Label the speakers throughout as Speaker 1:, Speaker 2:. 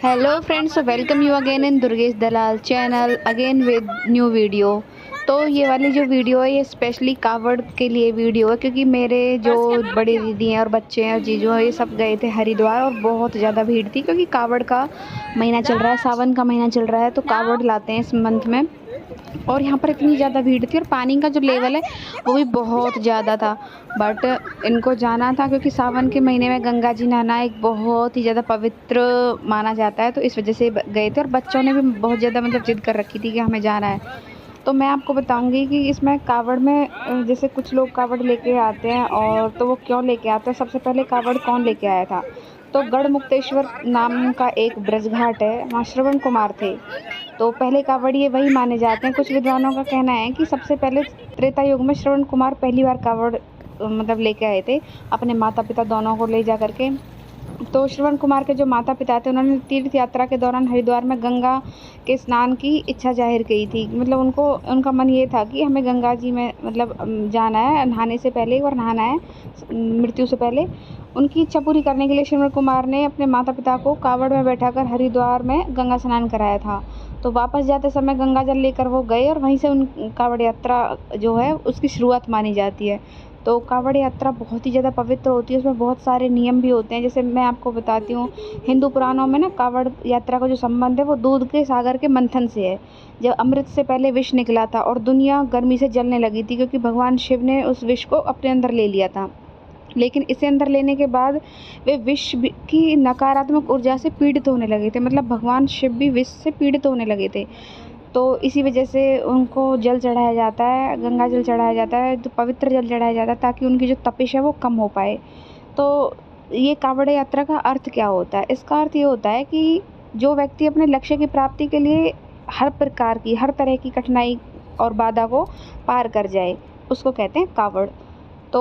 Speaker 1: Hello friends, welcome you again in Durgesh Dalal channel again with new video. तो ये वाली जो वीडियो है ये स्पेशली कावड़ के लिए वीडियो है, क्योंकि मेरे जो बड़ी दीदी हैं और बच्चे हैं और जीजू हैं ये सब गए थे हरिद्वार और बहुत ज़्यादा भीड़ थी, क्योंकि कावड़ का महीना चल रहा है, सावन का महीना चल रहा है, तो कावड़ लाते हैं इस मंथ में। और यहाँ पर इतनी ज़्यादा भीड़ थी और पानी का जो लेवल है वो भी बहुत ज़्यादा था। बट इनको जाना था क्योंकि सावन के महीने में गंगा जी नहाना एक बहुत ही ज़्यादा पवित्र माना जाता है, तो इस वजह से गए थे। और बच्चों ने भी बहुत ज़्यादा जिद कर रखी थी कि हमें जाना है। तो मैं आपको बताऊंगी कि इसमें कावड़ में जैसे कुछ लोग कावड़ लेके आते हैं और तो वो क्यों लेके आते हैं। सबसे पहले कावड़ कौन लेके आया था, तो गढ़मुक्तेश्वर नाम का एक ब्रज घाट है, वहाँ श्रवण कुमार थे। तो पहले कावड़िए वही माने जाते हैं। कुछ विद्वानों का कहना है कि सबसे पहले त्रेता युग में श्रवण कुमार पहली बार कावड़ लेके आए थे अपने माता पिता दोनों को ले जा करके। तो श्रवण कुमार के जो माता पिता थे उन्होंने तीर्थ यात्रा के दौरान हरिद्वार में गंगा के स्नान की इच्छा जाहिर की थी। उनको उनका मन ये था कि हमें गंगा जी में जाना है, नहाने से पहले एक बार नहाना है मृत्यु से पहले। उनकी इच्छा पूरी करने के लिए श्रवण कुमार ने अपने माता पिता को कावड़ में बैठाकर हरिद्वार में गंगा स्नान कराया था। तो वापस जाते समय गंगा जल लेकर वो गए और वहीं से उन कावड़ यात्रा जो है उसकी शुरुआत मानी जाती है। तो कावड़ यात्रा बहुत ही ज़्यादा पवित्र होती है, उसमें बहुत सारे नियम भी होते हैं। जैसे मैं आपको बताती हूँ, हिंदू पुराणों में ना कावड़ यात्रा का जो संबंध है वो दूध के सागर के मंथन से है। जब अमृत से पहले विष निकला था और दुनिया गर्मी से जलने लगी थी, क्योंकि भगवान शिव ने उस विष को अपने अंदर ले लिया था। लेकिन इसे अंदर लेने के बाद वे विष की नकारात्मक ऊर्जा से पीड़ित होने लगे थे, भगवान शिव भी विष से पीड़ित होने लगे थे। तो इसी वजह से उनको जल चढ़ाया जाता है, गंगा जल चढ़ाया जाता है, तो पवित्र जल चढ़ाया जाता है ताकि उनकी जो तपिश है वो कम हो पाए। तो ये कावड़ यात्रा का अर्थ क्या होता है? इसका अर्थ ये होता है कि जो व्यक्ति अपने लक्ष्य की प्राप्ति के लिए हर तरह की कठिनाई और बाधा को पार कर जाए, उसको कहते हैं कावड़। तो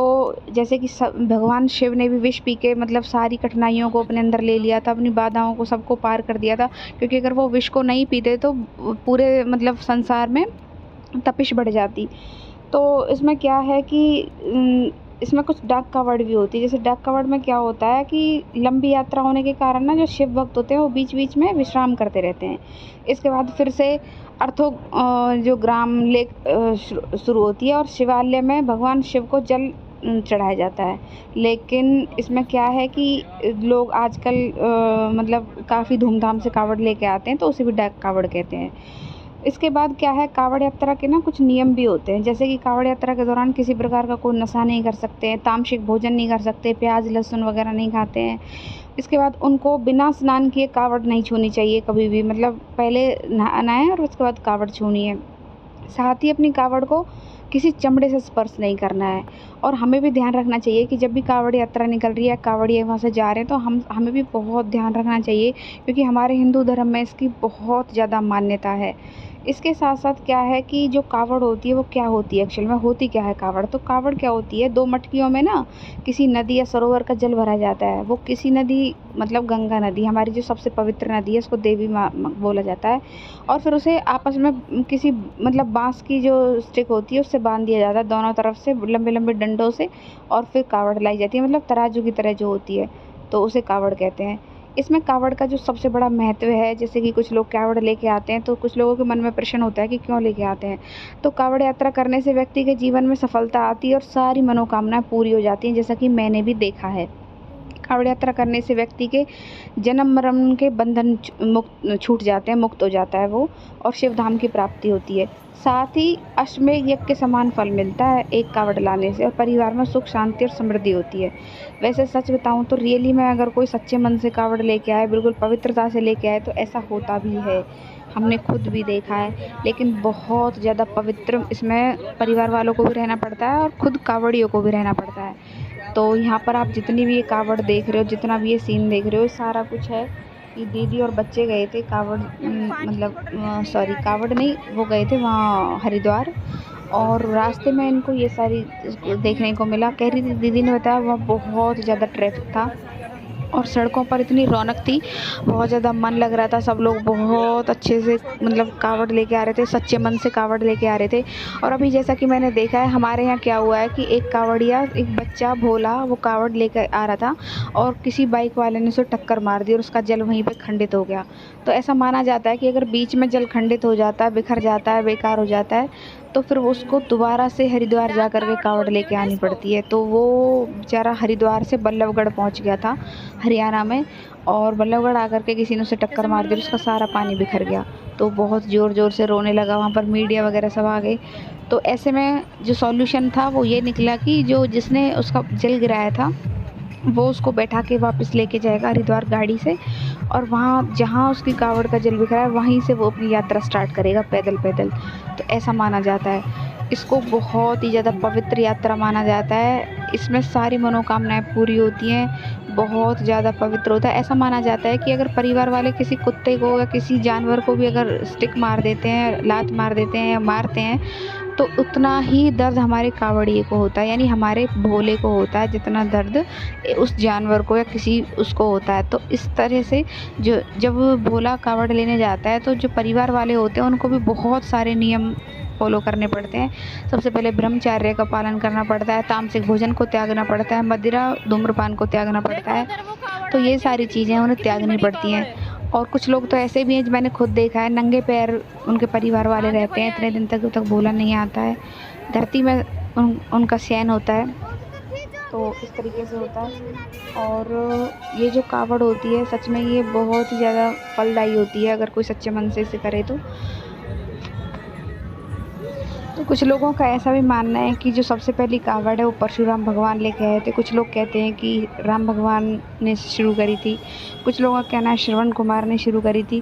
Speaker 1: जैसे कि भगवान शिव ने भी विष पी के सारी कठिनाइयों को अपने अंदर ले लिया था, अपनी बाधाओं को सबको पार कर दिया था। क्योंकि अगर वो विष को नहीं पीते तो पूरे संसार में तपिश बढ़ जाती। तो इसमें क्या है कि इसमें कुछ डाक कावड़ भी होती है। जैसे डाक कावड़ में क्या होता है कि लंबी यात्रा होने के कारण ना जो शिव भक्त होते हैं वो बीच बीच में विश्राम करते रहते हैं। इसके बाद फिर से अर्थो जो ग्राम लेक शुरू होती है और शिवालय में भगवान शिव को जल चढ़ाया जाता है। लेकिन इसमें क्या है कि लोग आजकल काफ़ी धूमधाम से कावड़ लेके आते हैं, तो उसे भी डाक कावड़ कहते हैं। इसके बाद क्या है, कावड़ यात्रा के ना कुछ नियम भी होते हैं। जैसे कि कावड़ यात्रा के दौरान किसी प्रकार का कोई नशा नहीं कर सकते हैं, तामसिक भोजन नहीं कर सकते, प्याज लहसुन वगैरह नहीं खाते हैं। इसके बाद उनको बिना स्नान किए कावड़ नहीं छूनी चाहिए कभी भी, पहले नहाना है और उसके बाद कावड़ छूनी है। साथ ही अपनी कावड़ को किसी चमड़े से स्पर्श नहीं करना है। और हमें भी ध्यान रखना चाहिए कि जब भी कावड़ यात्रा निकल रही है, कावड़िए वहाँ से जा रहे हैं, तो हमें भी बहुत ध्यान रखना चाहिए, क्योंकि हमारे हिंदू धर्म में इसकी बहुत ज़्यादा मान्यता है। इसके साथ साथ क्या है कि जो कावड़ होती है वो क्या होती है, एक्चुअल में होती क्या है कावड़? तो कावड़ क्या होती है, 2 मटकियों में ना किसी नदी या सरोवर का जल भरा जाता है। वो किसी नदी गंगा नदी, हमारी जो सबसे पवित्र नदी है, उसको देवी माँ बोला जाता है। और फिर उसे आपस में किसी बाँस की जो स्टिक होती है उससे बांध दिया जाता है दोनों तरफ से लंबे लंबे डंडों से, और फिर कावड़ लाई जाती है, तराजू की तरह जो होती है, तो उसे कावड़ कहते हैं। इसमें कावड़ का जो सबसे बड़ा महत्व है, जैसे कि कुछ लोग कावड़ लेके आते हैं तो कुछ लोगों के मन में प्रश्न होता है कि क्यों लेके आते हैं। तो कावड़ यात्रा करने से व्यक्ति के जीवन में सफलता आती है और सारी मनोकामनाएं पूरी हो जाती हैं, जैसा कि मैंने भी देखा है। कावड़ यात्रा करने से व्यक्ति के जन्म मरण के बंधन छूट जाते हैं, मुक्त हो जाता है वो, और शिव धाम की प्राप्ति होती है। साथ ही अश्वमेध यज्ञ के समान फल मिलता है एक कावड़ लाने से, और परिवार में सुख शांति और समृद्धि होती है। वैसे सच बताऊं तो रियली में अगर कोई सच्चे मन से कावड़ लेके आए, बिल्कुल पवित्रता से लेके आए, तो ऐसा होता भी है, हमने खुद भी देखा है। लेकिन बहुत ज़्यादा पवित्र इसमें परिवार वालों को भी रहना पड़ता है और खुद कावड़ियों को भी रहना पड़ता है। तो यहाँ पर आप जितनी भी ये कावड़ देख रहे हो, जितना भी ये सीन देख रहे हो, सारा कुछ है कि दीदी और बच्चे गए थे कावड़ कावड़ नहीं, वो गए थे वहाँ हरिद्वार, और रास्ते में इनको ये सारी देखने को मिला। कह रही थी दीदी ने बताया वहाँ बहुत ज़्यादा ट्रैफिक था, और सड़कों पर इतनी रौनक थी, बहुत ज़्यादा मन लग रहा था। सब लोग बहुत अच्छे से मतलब कावड़ लेके आ रहे थे, सच्चे मन से कावड़ लेके आ रहे थे। और अभी जैसा कि मैंने देखा है हमारे यहाँ क्या हुआ है कि एक कावड़िया, एक बच्चा भोला वो कावड़ लेकर आ रहा था और किसी बाइक वाले ने उसे टक्कर मार दी और उसका जल वहीं पे खंडित हो गया। तो ऐसा माना जाता है कि अगर बीच में जल खंडित हो जाता है, बिखर जाता है, बेकार हो जाता है, तो फिर उसको दोबारा से हरिद्वार जा कर के कावड़ लेके आनी पड़ती है। तो वो बेचारा हरिद्वार से बल्लभगढ़ पहुंच गया था हरियाणा में, और बल्लभगढ़ आकर के किसी ने उसे टक्कर मार दी, उसका सारा पानी बिखर गया। तो बहुत ज़ोर ज़ोर से रोने लगा, वहाँ पर मीडिया वगैरह सब आ गए। तो ऐसे में जो सॉल्यूशन था वो ये निकला कि जो जिसने उसका जल गिराया था वो उसको बैठा के वापस लेके जाएगा हरिद्वार गाड़ी से, और वहाँ जहाँ उसकी कावड़ का जल बिखरा है वहीं से वो अपनी यात्रा स्टार्ट करेगा पैदल पैदल। तो ऐसा माना जाता है। इसको बहुत ही ज़्यादा पवित्र यात्रा माना जाता है। इसमें सारी मनोकामनाएं पूरी होती हैं, बहुत ज़्यादा पवित्र होता है। ऐसा माना जाता है कि अगर परिवार वाले किसी कुत्ते को या किसी जानवर को भी अगर स्टिक मार देते हैं, लात मार देते हैं या मारते हैं, तो उतना ही दर्द हमारे कावड़िए को होता है, यानी हमारे भोले को होता है जितना दर्द उस जानवर को या किसी उसको होता है। तो इस तरह से जो जब भोला कावड़ लेने जाता है तो जो परिवार वाले होते हैं उनको भी बहुत सारे नियम फॉलो करने पड़ते हैं। सबसे पहले ब्रह्मचर्य का पालन करना पड़ता है, तामसिक भोजन को त्यागना पड़ता है, मदिरा धूम्रपान को त्यागना पड़ता है। तो ये सारी चीज़ें उन्हें त्यागनी पड़ती हैं। और कुछ लोग तो ऐसे भी हैं जो मैंने खुद देखा है, नंगे पैर उनके परिवार वाले रहते हैं इतने दिन तक जब तक भोला नहीं आता है, धरती में उनका शयन होता है। तो इस तरीके से होता है। और ये जो कावड़ होती है सच में ये बहुत ही ज़्यादा फलदायी होती है अगर कोई सच्चे मन से इसे करे तो। कुछ लोगों का ऐसा भी मानना है कि जो सबसे पहली कावड़ है वो परशुराम भगवान लेके आए थे। कुछ लोग कहते हैं कि राम भगवान ने शुरू करी थी, कुछ लोगों का कहना है श्रवण कुमार ने शुरू करी थी।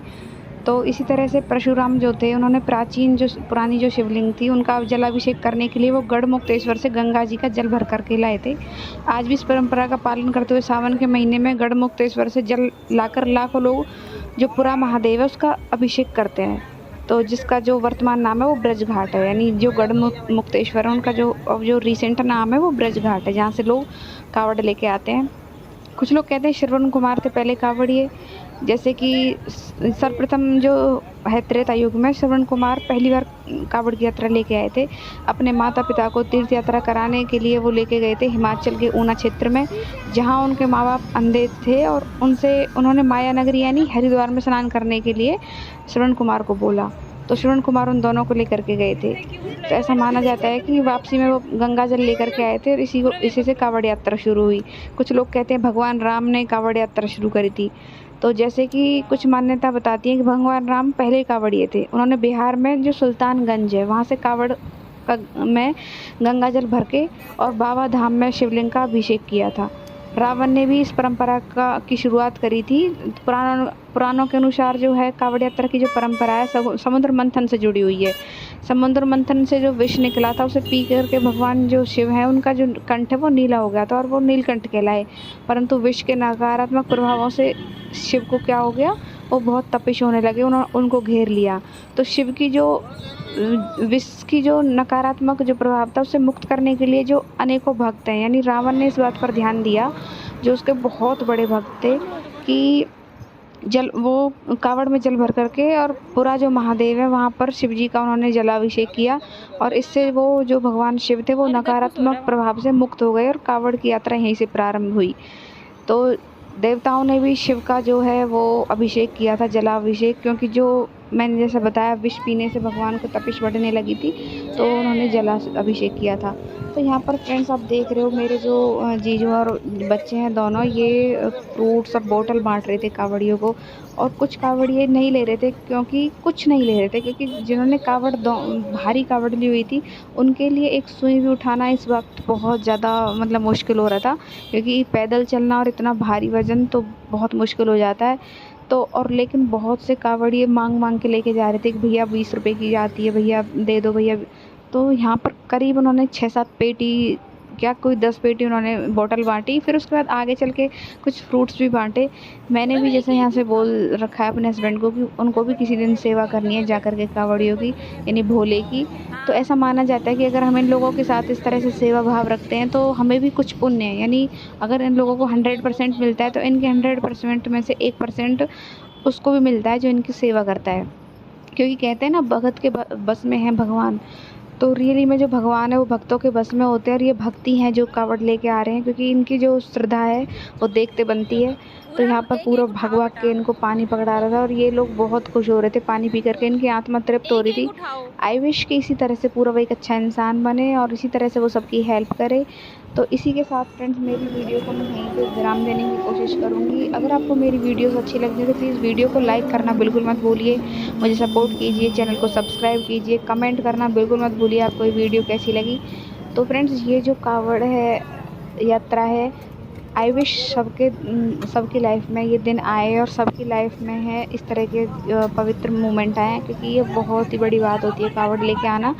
Speaker 1: तो इसी तरह से परशुराम जो थे उन्होंने प्राचीन जो पुरानी जो शिवलिंग थी उनका जलाभिषेक करने के लिए वो गढ़मुक्तेश्वर से गंगा जी का जल भर करके लाए थे। आज भी इस परंपरा का पालन करते हुए सावन के महीने में गढ़मुक्तेश्वर से जल लाकर लाखों लोग जो पुरा महादेव है उसका अभिषेक करते हैं। तो जिसका जो वर्तमान नाम है वो ब्रज घाट है, यानी जो गढ़मुक्तेश्वर है उनका जो रिसेंट नाम है वो ब्रज घाट है, जहाँ से लोग कावड़ लेके आते हैं। कुछ लोग कहते हैं श्रवण कुमार थे पहले कावड़िए, जैसे कि सर्वप्रथम जो है त्रेता युग में श्रवण कुमार पहली बार कावड़ की यात्रा लेके आए थे। अपने माता पिता को तीर्थ यात्रा कराने के लिए वो लेके गए थे हिमाचल के ऊना क्षेत्र में, जहाँ उनके माँ बाप अंधे थे, और उन्होंने माया नगरी यानी हरिद्वार में स्नान करने के लिए श्रवण कुमार को बोला। तो श्रवण कुमार उन दोनों को लेकर के गए थे। तो ऐसा माना जाता है कि वापसी में वो गंगा जल लेकर के आए थे और इसी से कावड़ यात्रा शुरू हुई। कुछ लोग कहते हैं भगवान राम ने कावड़ यात्रा शुरू करी थी। तो जैसे कि कुछ मान्यता बताती हैं कि भगवान राम पहले कावड़िए थे। उन्होंने बिहार में जो सुल्तानगंज है वहाँ से कावड़ में गंगा जल भर के और बाबा धाम में शिवलिंग का अभिषेक किया था। रावण ने भी इस परंपरा की शुरुआत करी थी। पुराणों के अनुसार जो है कावड़ यात्रा की जो परंपरा है समुद्र मंथन से जुड़ी हुई है। समुद्र मंथन से जो विष निकला था उसे पी करके भगवान जो शिव हैं उनका जो कंठ है वो नीला हो गया था और वो नीलकंठ कहलाए। परंतु विष के नकारात्मक प्रभावों से शिव को क्या हो गया, वो बहुत तपिश होने लगे, उनको घेर लिया। तो शिव की जो विष की जो नकारात्मक जो प्रभाव था उसे मुक्त करने के लिए जो अनेकों भक्त हैं, यानी रावण ने इस बात पर ध्यान दिया, जो उसके बहुत बड़े भक्त थे, कि वो कावड़ में जल भर करके और पूरा जो महादेव है वहाँ पर शिव जी का उन्होंने जलाभिषेक किया, और इससे वो जो भगवान शिव थे वो नकारात्मक प्रभाव से मुक्त हो गए और कावड़ की यात्रा यहीं से प्रारंभ हुई। तो देवताओं ने भी शिव का जो है वो अभिषेक किया था, जलाभिषेक, क्योंकि जो मैंने जैसे बताया विष पीने से भगवान को तपिश बढ़ने लगी थी, तो उन्होंने जला अभिषेक किया था। तो यहाँ पर फ्रेंड्स आप देख रहे हो मेरे जो जीजू और बच्चे हैं दोनों, ये फ्रूट सब बोतल बांट रहे थे कावड़ियों को, और कुछ कावड़िए नहीं ले रहे थे, क्योंकि जिन्होंने भारी कावड़ ली हुई थी उनके लिए एक सुई भी उठाना इस वक्त बहुत ज़्यादा मतलब मुश्किल हो रहा था, क्योंकि पैदल चलना और इतना भारी वज़न तो बहुत मुश्किल हो जाता है। तो और लेकिन बहुत से कावड़िए मांग के लेके जा रहे थे कि भैया 20 रुपए की जाती है, भैया दे दो भैया। तो यहाँ पर करीब उन्होंने 6-7 पेटी क्या कोई 10 पेटी उन्होंने बॉटल बांटी। फिर उसके बाद आगे चल के कुछ फ्रूट्स भी बांटे। मैंने भी जैसे यहाँ से बोल रखा है अपने हस्बैंड को कि उनको भी किसी दिन सेवा करनी है जा कर के कावड़ियों की, यानी भोले की। तो ऐसा माना जाता है कि अगर हम इन लोगों के साथ इस तरह से सेवा भाव रखते हैं तो हमें भी कुछ पुण्य है, यानी अगर इन लोगों को 100% मिलता है तो इनके 100% में से 1% उसको भी मिलता है जो इनकी सेवा करता है। क्योंकि कहते हैं ना, भगत के बस में है भगवान। तो रियली में जो भगवान है वो भक्तों के बस में होते हैं, और ये भक्ति हैं जो कावड़ लेके आ रहे हैं, क्योंकि इनकी जो श्रद्धा है वो देखते बनती है। तो यहाँ पर पूरा भगवा के इनको पानी पकड़ा रहा था और ये लोग बहुत खुश हो रहे थे पानी पी करके, इनकी आत्मा तृप्त हो रही थी। आई विश कि इसी तरह से पूरा वो एक अच्छा इंसान बने और इसी तरह से वो सबकी हेल्प करे। तो इसी के साथ फ्रेंड्स मेरी वीडियो को मैं यहीं पे विराम देने की कोशिश करूँगी। अगर आपको मेरी वीडियोस अच्छी लगती है तो प्लीज़ वीडियो को लाइक करना बिल्कुल मत भूलिए, मुझे सपोर्ट कीजिए, चैनल को सब्सक्राइब कीजिए, कमेंट करना बिल्कुल मत भूलिए आपको ये वीडियो कैसी लगी। तो फ्रेंड्स ये जो कावड़ है यात्रा है, आई विश सबकी लाइफ में ये दिन आए और सबकी लाइफ में है इस तरह के पवित्र मोमेंट आए, क्योंकि ये बहुत ही बड़ी बात होती है कावड़ लेके आना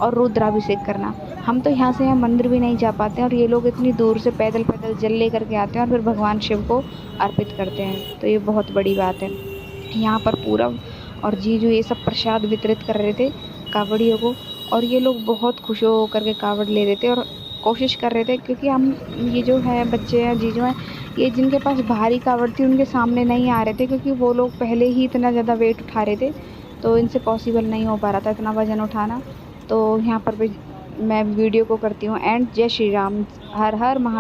Speaker 1: और रुद्राभिषेक करना। हम तो यहाँ से मंदिर भी नहीं जा पाते हैं और ये लोग इतनी दूर से पैदल पैदल जल ले करके आते हैं और फिर भगवान शिव को अर्पित करते हैं। तो ये बहुत बड़ी बात है। यहाँ पर पूरब और जीजू ये सब प्रसाद वितरित कर रहे थे कावड़ियों को, और ये लोग बहुत खुश हो करके कावड़ ले रहे थे और कोशिश कर रहे थे, क्योंकि हम ये जो है बच्चे हैं जीजू हैं, ये जिनके पास भारी कावड़ थी उनके सामने नहीं आ रहे थे, क्योंकि वो लोग पहले ही इतना ज़्यादा वेट उठा रहे थे, तो इनसे पॉसिबल नहीं हो पा रहा था इतना वज़न उठाना। तो यहाँ पर भी मैं वीडियो को करती हूँ एंड। जय श्री राम, हर हर महादेव।